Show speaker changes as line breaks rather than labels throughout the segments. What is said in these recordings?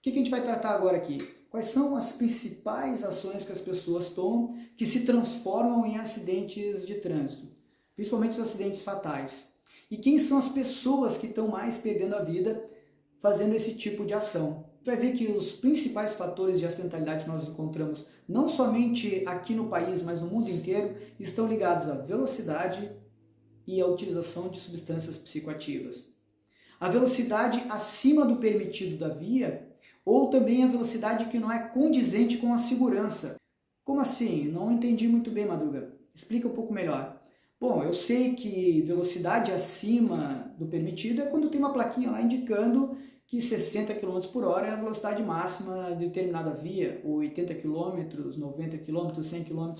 que a gente vai tratar agora aqui? Quais são as principais ações que as pessoas tomam que se transformam em acidentes de trânsito, principalmente os acidentes fatais? E quem são as pessoas que estão mais perdendo a vida fazendo esse tipo de ação? Vai ver que os principais fatores de acidentalidade que nós encontramos, não somente aqui no país, mas no mundo inteiro, estão ligados à velocidade e à utilização de substâncias psicoativas. A velocidade acima do permitido da via, ou também a velocidade que não é condizente com a segurança. Como assim? Não entendi muito bem, Madruga. Explica um pouco melhor. Bom, eu sei que velocidade acima do permitido é quando tem uma plaquinha lá indicando que 60 km por hora é a velocidade máxima de determinada via, ou 80 km, 90 km, 100 km.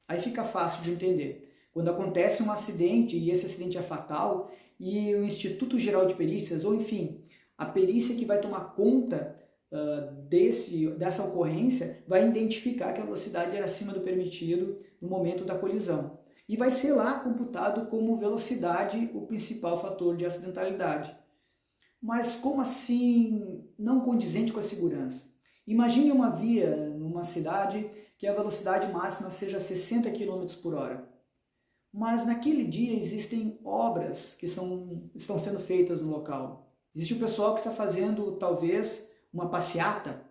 Aí fica fácil de entender. Quando acontece um acidente e esse acidente é fatal, e o Instituto Geral de Perícias, ou enfim, a perícia que vai tomar conta dessa ocorrência, vai identificar que a velocidade era acima do permitido no momento da colisão. E vai ser lá computado como velocidade o principal fator de acidentalidade. Mas como assim não condizente com a segurança? Imagine uma via numa cidade que a velocidade máxima seja 60 km por hora. Mas naquele dia existem obras que estão sendo feitas no local. Existe o pessoal que está fazendo talvez uma passeata.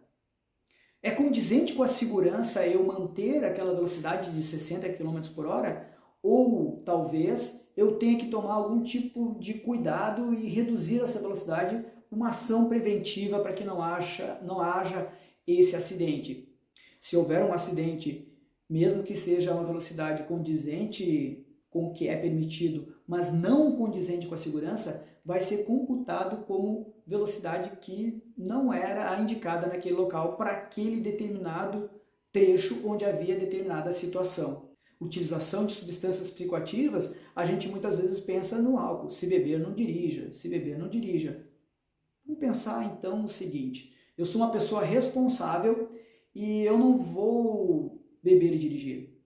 É condizente com a segurança eu manter aquela velocidade de 60 km por hora? Ou talvez eu tenha que tomar algum tipo de cuidado e reduzir essa velocidade, uma ação preventiva para que não haja esse acidente. Se houver um acidente, mesmo que seja uma velocidade condizente com o que é permitido, mas não condizente com a segurança, vai ser computado como velocidade que não era a indicada naquele local para aquele determinado trecho onde havia determinada situação. Utilização de substâncias psicoativas, a gente muitas vezes pensa no álcool. Se beber, não dirija. Se beber, não dirija. Vamos pensar então o seguinte. Eu sou uma pessoa responsável e eu não vou beber e dirigir.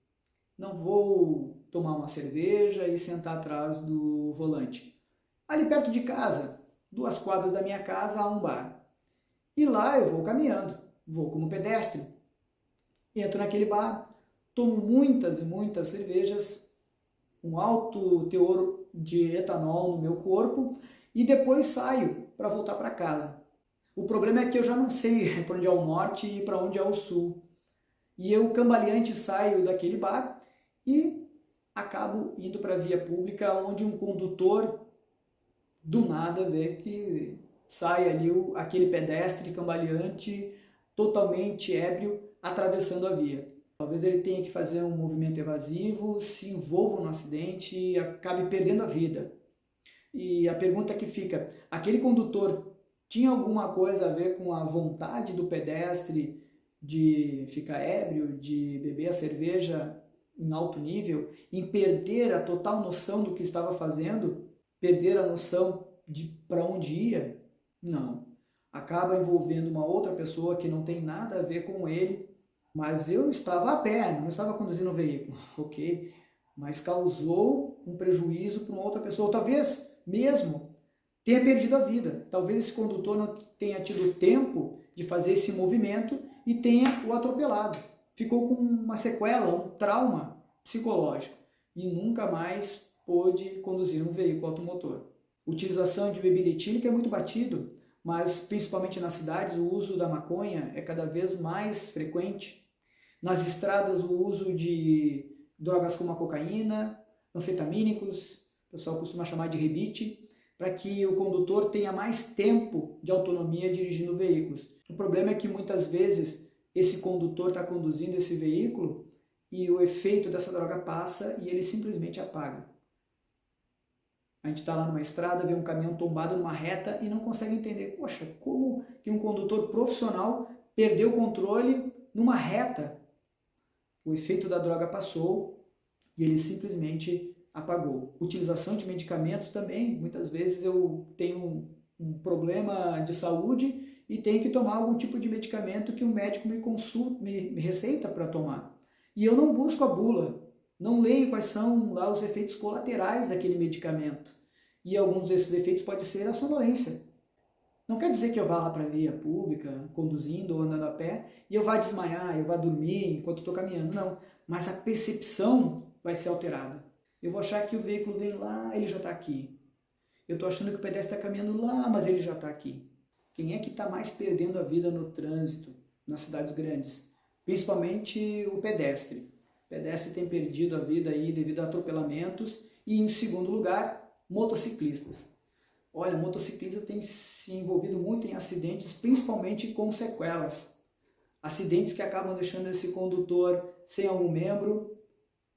Não vou tomar uma cerveja e sentar atrás do volante. Ali perto de casa, 2 quadras da minha casa, há um bar. E lá eu vou caminhando, vou como pedestre. Entro naquele bar, tomo muitas e muitas cervejas, um alto teor de etanol no meu corpo e depois saio para voltar para casa. O problema é que eu já não sei para onde é o norte e para onde é o sul. E eu, cambaleante, saio daquele bar e acabo indo para a via pública, onde um condutor do nada vê que sai ali aquele pedestre cambaleante, totalmente ébrio, atravessando a via. Talvez ele tenha que fazer um movimento evasivo, se envolva no acidente e acabe perdendo a vida. E a pergunta que fica, aquele condutor tinha alguma coisa a ver com a vontade do pedestre de ficar ébrio, de beber a cerveja em alto nível, em perder a total noção do que estava fazendo, perder a noção de para onde ia? Não. Acaba envolvendo uma outra pessoa que não tem nada a ver com ele, mas eu estava a pé, não estava conduzindo o veículo, ok? Mas causou um prejuízo para uma outra pessoa, talvez mesmo tenha perdido a vida. Talvez esse condutor não tenha tido tempo de fazer esse movimento e tenha o atropelado. Ficou com uma sequela, um trauma psicológico e nunca mais pôde conduzir um veículo automotor. Utilização de bebida etílica é muito batido, mas principalmente nas cidades o uso da maconha é cada vez mais frequente. Nas estradas o uso de drogas como a cocaína, anfetamínicos, o pessoal costuma chamar de rebite, para que o condutor tenha mais tempo de autonomia dirigindo veículos. O problema é que muitas vezes esse condutor está conduzindo esse veículo e o efeito dessa droga passa e ele simplesmente apaga. A gente está lá numa estrada, vê um caminhão tombado numa reta e não consegue entender, poxa, como que um condutor profissional perdeu o controle numa reta? O efeito da droga passou e ele simplesmente apagou. Utilização de medicamentos também, muitas vezes eu tenho um problema de saúde e tenho que tomar algum tipo de medicamento que o médico me receita para tomar. E eu não busco a bula, não leio quais são lá os efeitos colaterais daquele medicamento. E alguns desses efeitos podem ser a sonolência. Não quer dizer que eu vá lá para a via pública, conduzindo ou andando a pé, e eu vá desmaiar, eu vá dormir enquanto estou caminhando. Não, mas a percepção vai ser alterada. Eu vou achar que o veículo vem lá, ele já está aqui. Eu estou achando que o pedestre está caminhando lá, mas ele já está aqui. Quem é que está mais perdendo a vida no trânsito nas cidades grandes? Principalmente o pedestre. O pedestre tem perdido a vida aí devido a atropelamentos e, em segundo lugar, motociclistas. Olha, o motociclista tem se envolvido muito em acidentes, principalmente com sequelas. Acidentes que acabam deixando esse condutor sem algum membro,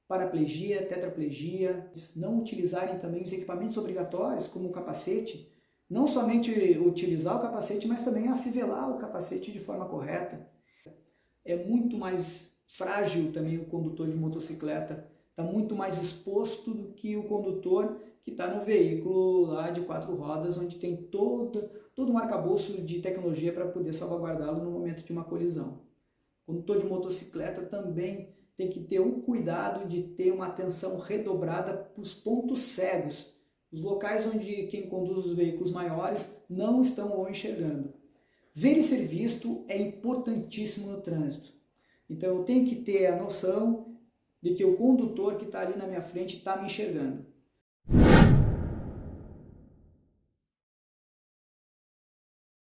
paraplegia, tetraplegia, não utilizarem também os equipamentos obrigatórios, como o capacete, não somente utilizar o capacete, mas também afivelar o capacete de forma correta. É muito mais frágil também o condutor de motocicleta, está muito mais exposto do que o condutor que está no veículo lá de 4 rodas, onde tem todo um arcabouço de tecnologia para poder salvaguardá-lo no momento de uma colisão. O condutor de motocicleta também tem que ter o cuidado de ter uma atenção redobrada para os pontos cegos, os locais onde quem conduz os veículos maiores não estão ou enxergando. Ver e ser visto é importantíssimo no trânsito. Então eu tenho que ter a noção de que o condutor que está ali na minha frente está me enxergando.